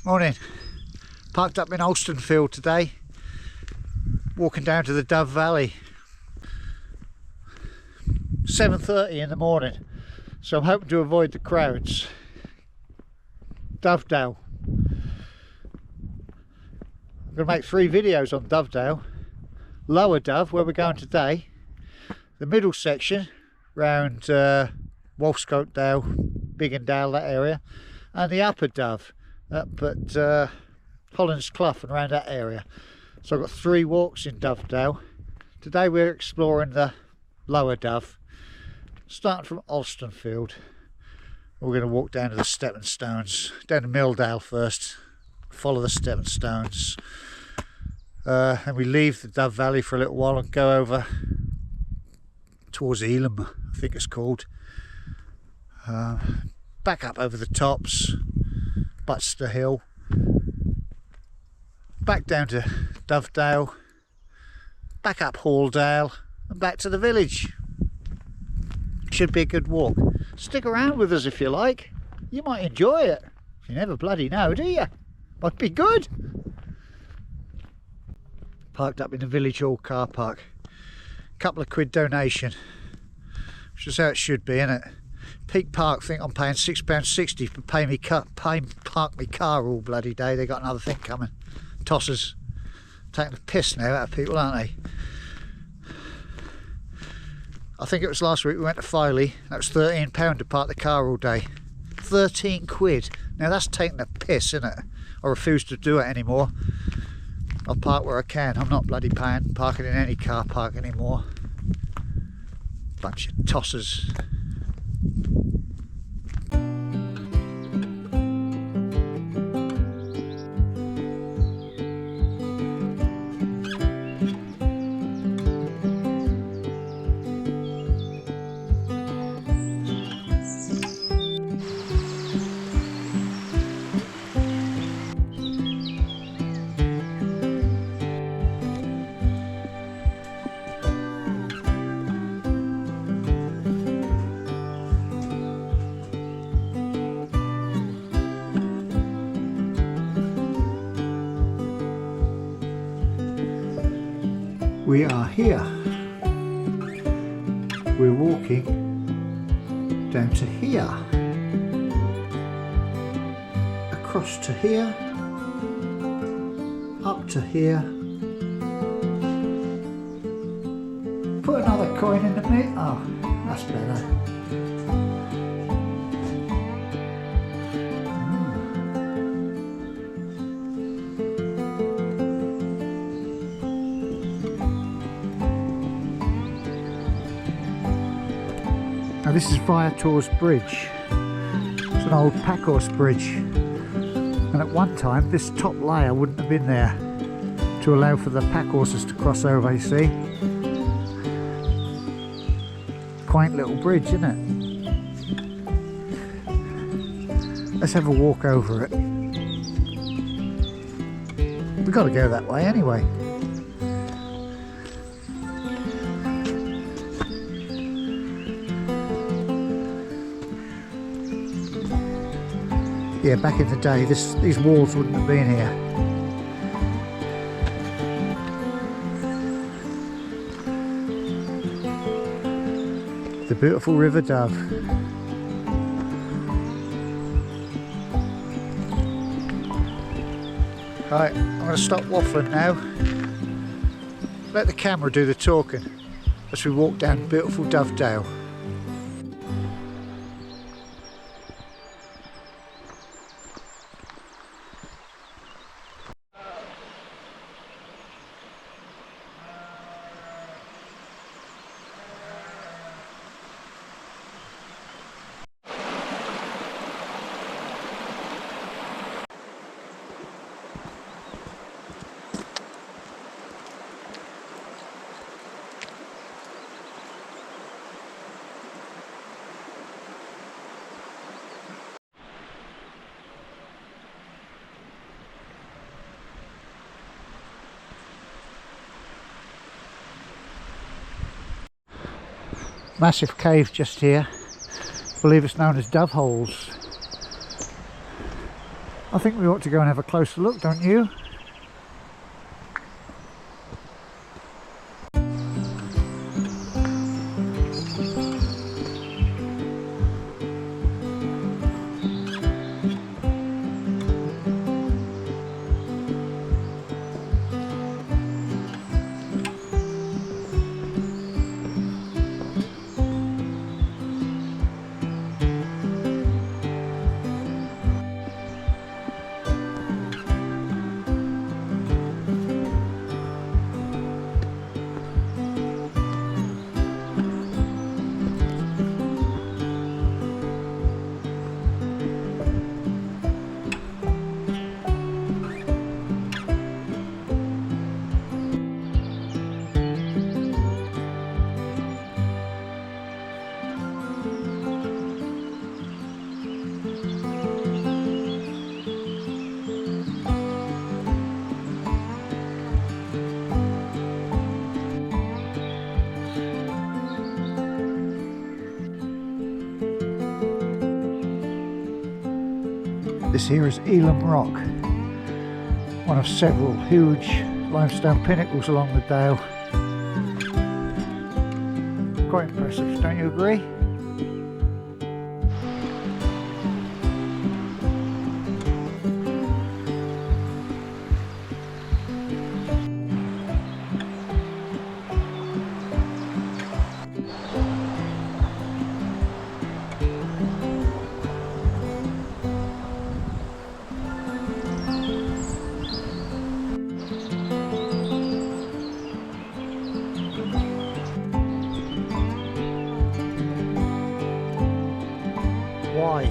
Morning. Parked up in Alstonfield today, walking down to the Dove Valley. 7:30 in the morning, so I'm hoping to avoid the crowds. Dovedale. I'm going to make 3 videos on Dovedale. Lower Dove, where we're going today. The middle section, round Wolfscoatdale, Biggindale, that area. And the upper Dove, up at Holland's Clough and around that area. So I've got 3 walks in Dovedale. Today we're exploring the Lower Dove, starting from Alstonfield. We're going to walk down to the stepping stones, down to Milldale first, follow the stepping stones, and we leave the Dove Valley for a little while and go over towards Elam, I think it's called. Back up over the tops, Butster Hill, back down to Dovedale, back up Halldale and back to the village. Should be a good walk. Stick around with us if you like. You might enjoy it. You never bloody know, do you? Might be good. Parked up in the village hall car park. Couple of quid donation, which is how it should be, isn't it? Peak Park think I'm paying £6.60 for park me car all bloody day. They got another thing coming. Tossers taking the piss now out of people, aren't they? I think it was last week we went to Filey. That was £13 to park the car all day. 13 quid. Now that's taking the piss, isn't it? I refuse to do it anymore. I'll park where I can. I'm not bloody parking in any car park anymore. Bunch of tossers. We are here. We're walking down to here, across to here, up to here. Put another coin in the mix. Oh, that's better. Now this is Viator's Bridge. It's an old packhorse bridge, and at one time this top layer wouldn't have been there to allow for the packhorses to cross over, you see. Quaint little bridge, isn't it? Let's have a walk over it. We've got to go that way anyway. Yeah, back in the day, these walls wouldn't have been here. The beautiful River Dove. Right, I'm going to stop waffling now. Let the camera do the talking as we walk down beautiful Dovedale. Massive cave just here. I believe it's known as Dove Holes. I think we ought to go and have a closer look, don't you? This here is Elam Rock, one of several huge limestone pinnacles along the dale. Quite impressive, don't you agree? Why?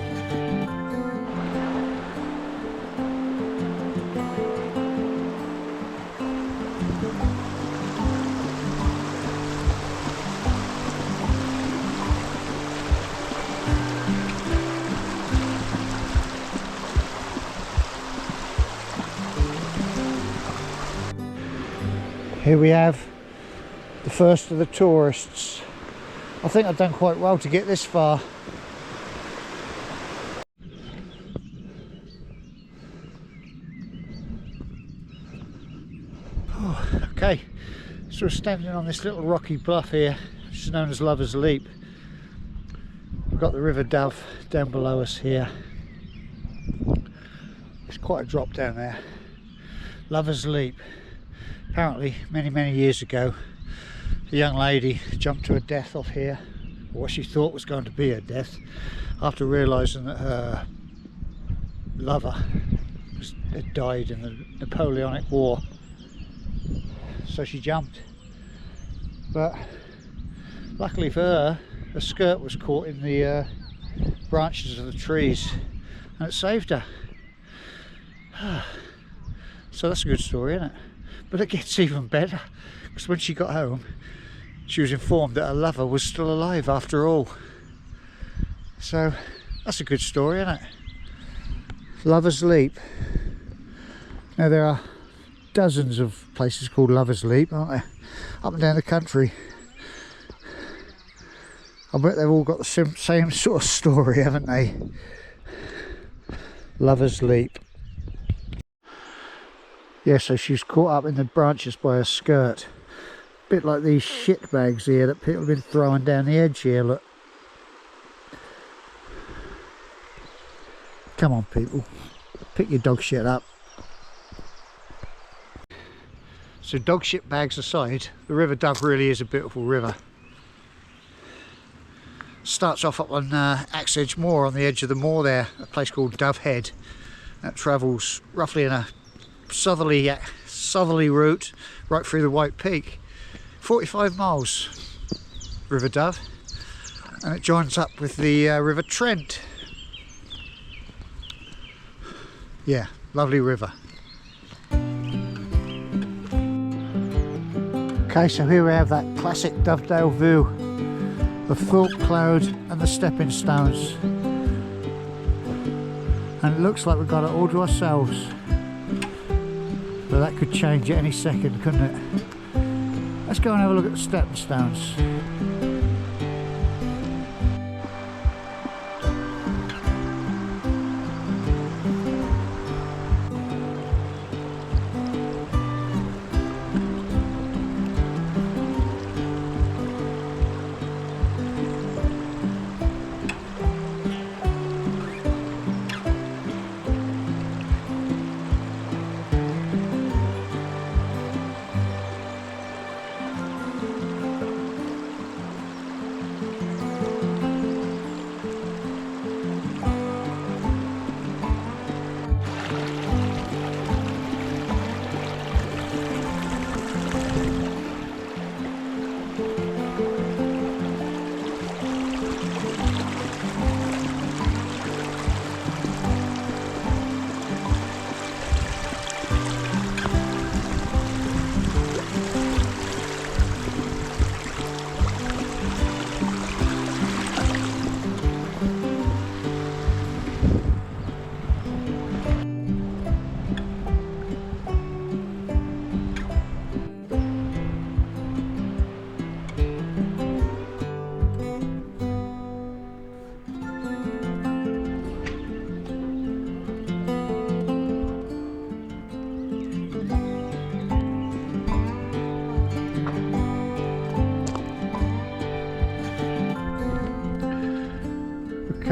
Here we have the first of the tourists. I think I've done quite well to get this far. Okay, so we're standing on this little rocky bluff here, which is known as Lover's Leap. We've got the River Dove down below us here. It's quite a drop down there. Lover's Leap. Apparently, many years ago, a young lady jumped to her death off here, or what she thought was going to be her death, after realising that her lover had died in the Napoleonic War. So she jumped, but luckily for her, her skirt was caught in the branches of the trees and it saved her. So that's a good story, isn't it? But it gets even better, because when she got home she was informed that her lover was still alive after all. So that's a good story, isn't it? Lover's Leap. Now there are dozens of places called Lover's Leap, aren't there, up and down the country. I bet they've all got the same sort of story, haven't they? Lover's Leap. Yeah, so she's caught up in the branches by her skirt. A bit like these shit bags here that people have been throwing down the edge here, look. Come on people, pick your dog shit up. So dog shit bags aside, the River Dove really is a beautiful river. Starts off up on Axe Edge Moor, on the edge of the moor there, a place called Dove Head. That travels roughly in a southerly route right through the White Peak. 45 miles, River Dove, and it joins up with the River Trent. Yeah, lovely river. Okay, so here we have that classic Dovedale view of Thorpe Cloud and the stepping stones, and it looks like we've got it all to ourselves, but that could change at any second, couldn't it? Let's go and have a look at the stepping stones.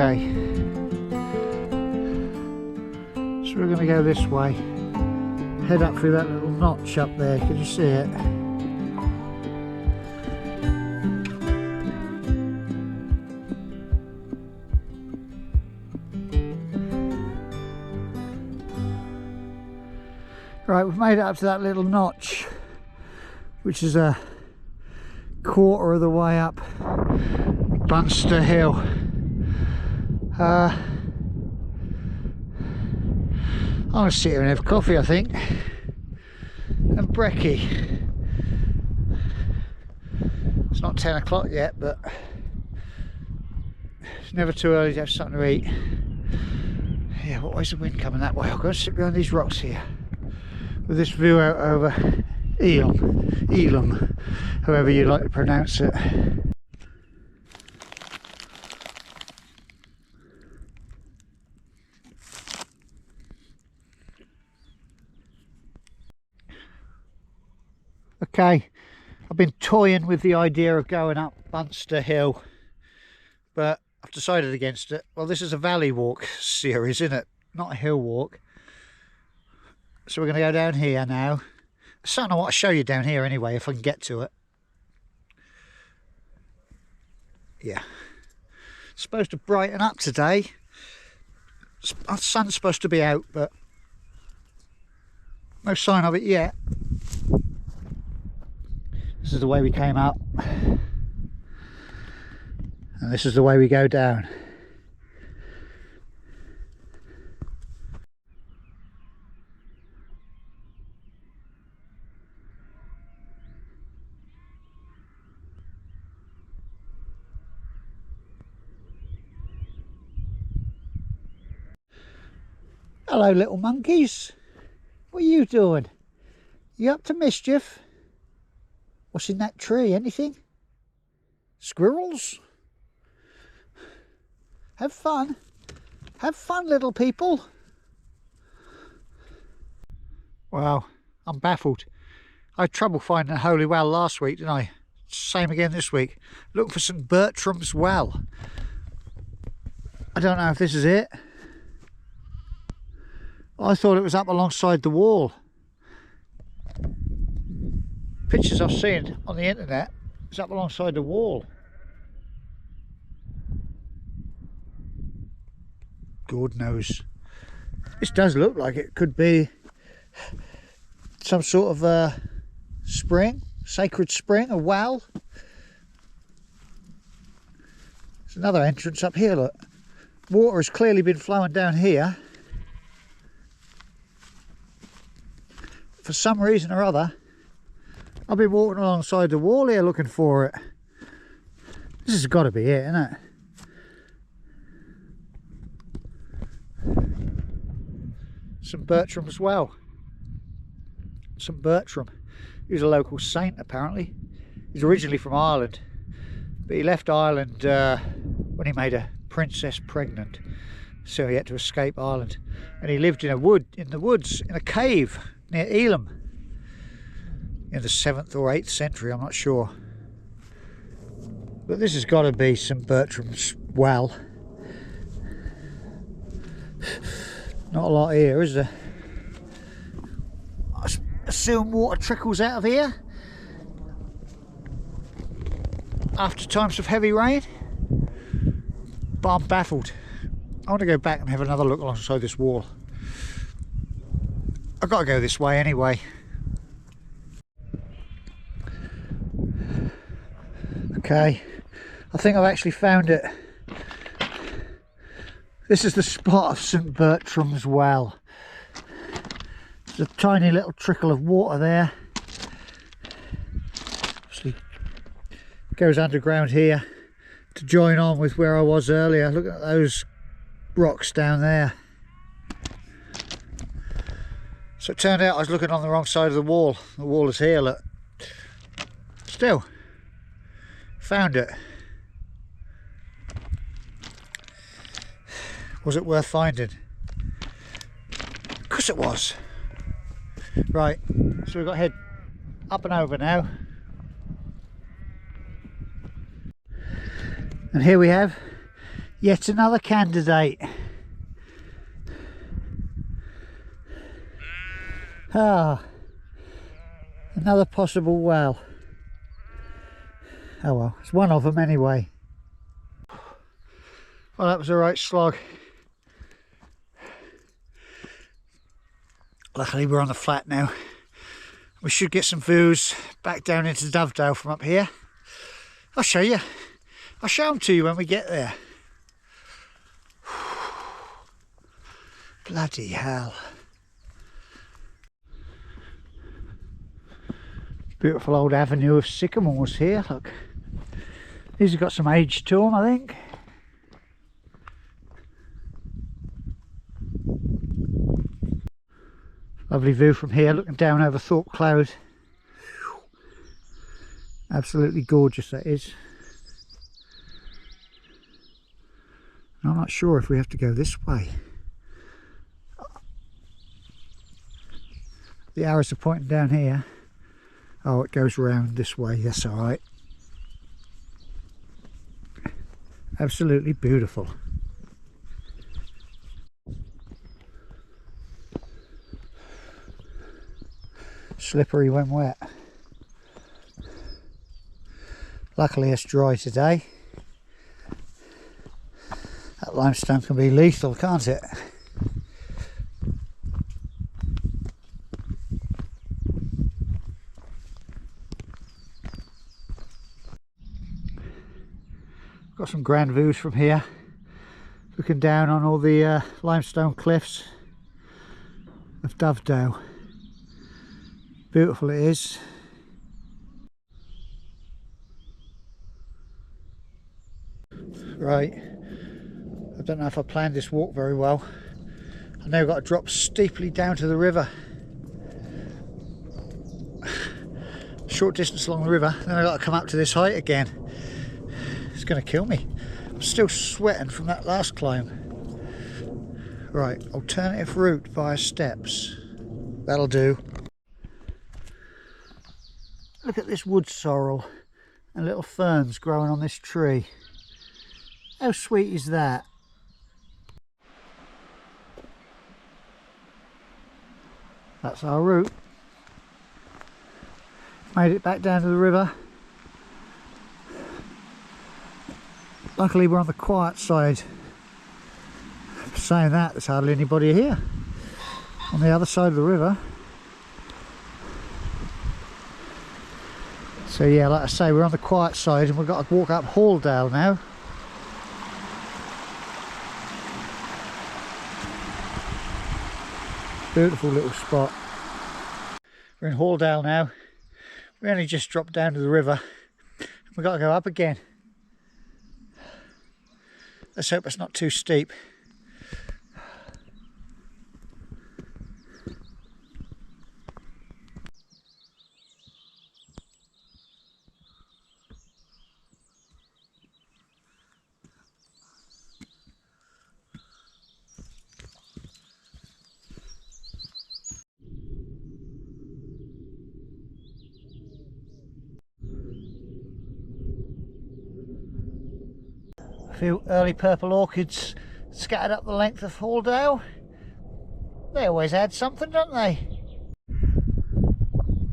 Okay, so we're going to go this way, head up through that little notch up there. Can you see it? Right, we've made it up to that little notch, which is a quarter of the way up Bunster Hill. I'm going to sit here and have coffee, I think, and brekkie. It's not 10 o'clock yet, but it's never too early to have something to eat. Yeah, what way's the wind coming that way? I've got to sit behind these rocks here with this view out over Elam, however you like to pronounce it. Okay, I've been toying with the idea of going up Bunster Hill, but I've decided against it. Well, this is a valley walk series, isn't it? Not a hill walk. So we're going to go down here now. I certainly want to show you down here anyway, if I can get to it. Yeah. It's supposed to brighten up today. The sun's supposed to be out, but no sign of it yet. This is the way we came up. And this is the way we go down. Hello, little monkeys. What are you doing? You up to mischief? What's in that tree? Anything? Squirrels? Have fun. Have fun, little people. Wow, I'm baffled. I had trouble finding a holy well last week, didn't I? Same again this week. Looking for St Bertram's Well. I don't know if this is it. I thought it was up alongside the wall. Pictures I've seen on the internet, it's up alongside the wall. God knows. This does look like it could be some sort of a spring, sacred spring, a well. There's another entrance up here, look. Water has clearly been flowing down here. For some reason or other, I've been walking alongside the wall here looking for it. This has got to be it, isn't it? St Bertram's Well. St Bertram. He was a local saint, apparently. He's originally from Ireland, but he left Ireland when he made a princess pregnant, so he had to escape Ireland, and he lived in the woods in a cave near Elam in the 7th or 8th century, I'm not sure. But this has got to be St Bertram's Well. Not a lot here, is there? I assume water trickles out of here after times of heavy rain, but I'm baffled. I want to go back and have another look alongside this wall. I've got to go this way anyway. Okay, I think I've actually found it. This is the spot of St Bertram's Well. There's a tiny little trickle of water there. Obviously goes underground here to join on with where I was earlier. Look at those rocks down there. So it turned out I was looking on the wrong side of the wall. The wall is here, look. Still, found it. Was it worth finding? Of course it was. Right, so we've got to head up and over now. And here we have Yet another candidate. Ah, another possible well. Oh well, it's one of them anyway. Well, that was a right slog. Luckily we're on the flat now. We should get some views back down into Dovedale from up here. I'll show you. I'll show them to you when we get there. Bloody hell. Beautiful old avenue of sycamores here, look. These have got some age to them, I think. Lovely view from here, looking down over Thorpe Cloud. Absolutely gorgeous that is. I'm not sure if we have to go this way. The arrows are pointing down here. Oh, it goes round this way, that's alright. Absolutely beautiful. Slippery when wet. Luckily it's dry today. That limestone can be lethal, can't it? Got some grand views from here, looking down on all the limestone cliffs of Dovedale. Beautiful it is. Right, I don't know if I planned this walk very well. I now got to drop steeply down to the river. Short distance along the river, then I got to come up to this height again. It's going to kill me. I'm still sweating from that last climb. Right, alternative route via steps. That'll do. Look at this wood sorrel and little ferns growing on this tree. How sweet is that? That's our route. Made it back down to the river. Luckily we're on the quiet side. Saying that, there's hardly anybody here. On the other side of the river. So yeah, like I say, we're on the quiet side and we've got to walk up Halldale now. Beautiful little spot. We're in Halldale now. We only just dropped down to the river. We've got to go up again. Let's hope it's not too steep. A few early purple orchids scattered up the length of Halldale. They always add something, don't they?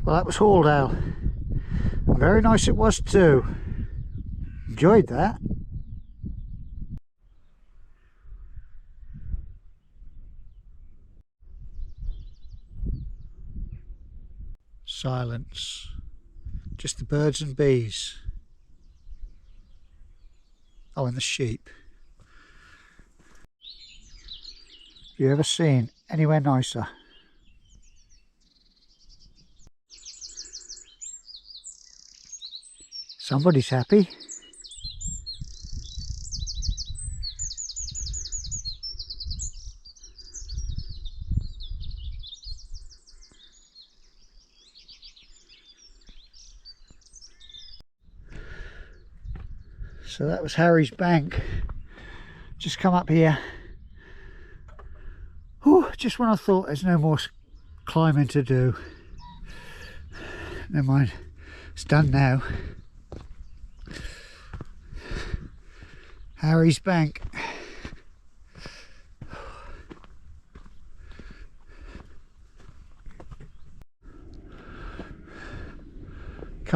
Well, that was Halldale. Very nice it was too. Enjoyed that. Silence. Just the birds and bees. Oh, and the sheep. Have you ever seen anywhere nicer? Somebody's happy. So that was Harry's Bank. Just come up here. Whew, just when I thought there's no more climbing to do. Never mind, it's done now. Harry's Bank.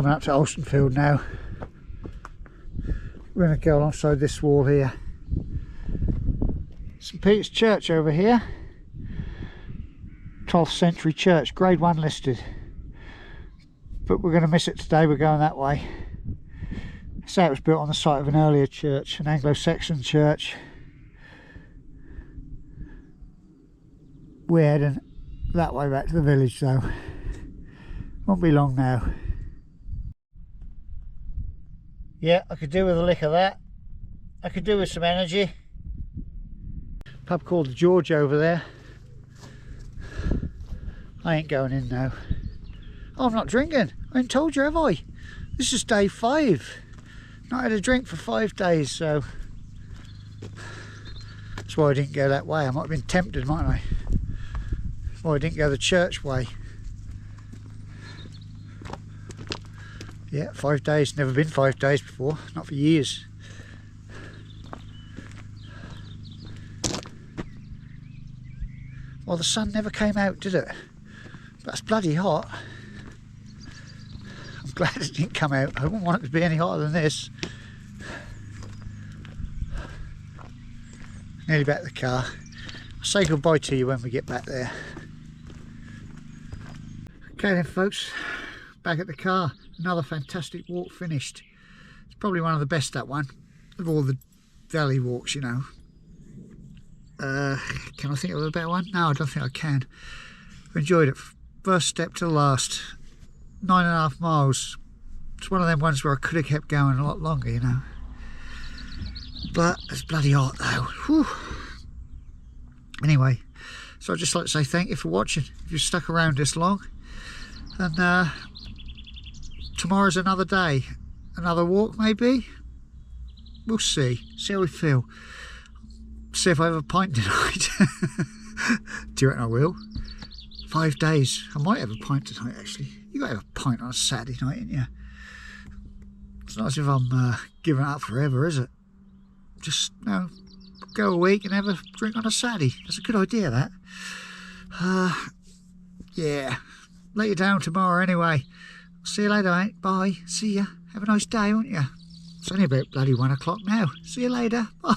Coming up to Olsenfield now. We're going to go alongside this wall here. St Peter's Church over here. 12th century church, grade 1 listed. But we're going to miss it today, we're going that way. So it was built on the site of an earlier church, an Anglo-Saxon church. We're heading that way back to the village though. Won't be long now. Yeah, I could do with a lick of that. I could do with some energy. Pub called the George over there. I ain't going in now. Oh, I'm not drinking. I ain't told you, have I? This is day 5. Not had a drink for 5 days, so that's why I didn't go that way. I might have been tempted, mightn't I? That's why I didn't go the church way. Yeah, 5 days. Never been 5 days before. Not for years. Well, the sun never came out, did it? That's bloody hot. I'm glad it didn't come out. I wouldn't want it to be any hotter than this. Nearly back to the car. I'll say goodbye to you when we get back there. Okay then folks, back at the car. Another fantastic walk finished. It's probably one of the best, that one, of all the valley walks, you know. Can I think of a better one? No, I don't think I can. I've enjoyed it. First step to the last. 9.5 miles. It's one of them ones where I could have kept going a lot longer, you know. But it's bloody hot though. Whew. Anyway, so I'd just like to say thank you for watching. If you've stuck around this long. And tomorrow's another day. Another walk maybe. We'll see. See how we feel. See if I have a pint tonight. Do you reckon I will? 5 days. I might have a pint tonight actually. You gotta have a pint on a Saturday night, ain't you? It's not as if I'm giving it up forever, is it? Just, you know, go a week and have a drink on a Saturday. That's a good idea, that. Yeah. Let you down tomorrow anyway. See you later, mate. Bye. See ya. Have a nice day, won't you? It's only about bloody 1 o'clock now. See you later. Bye.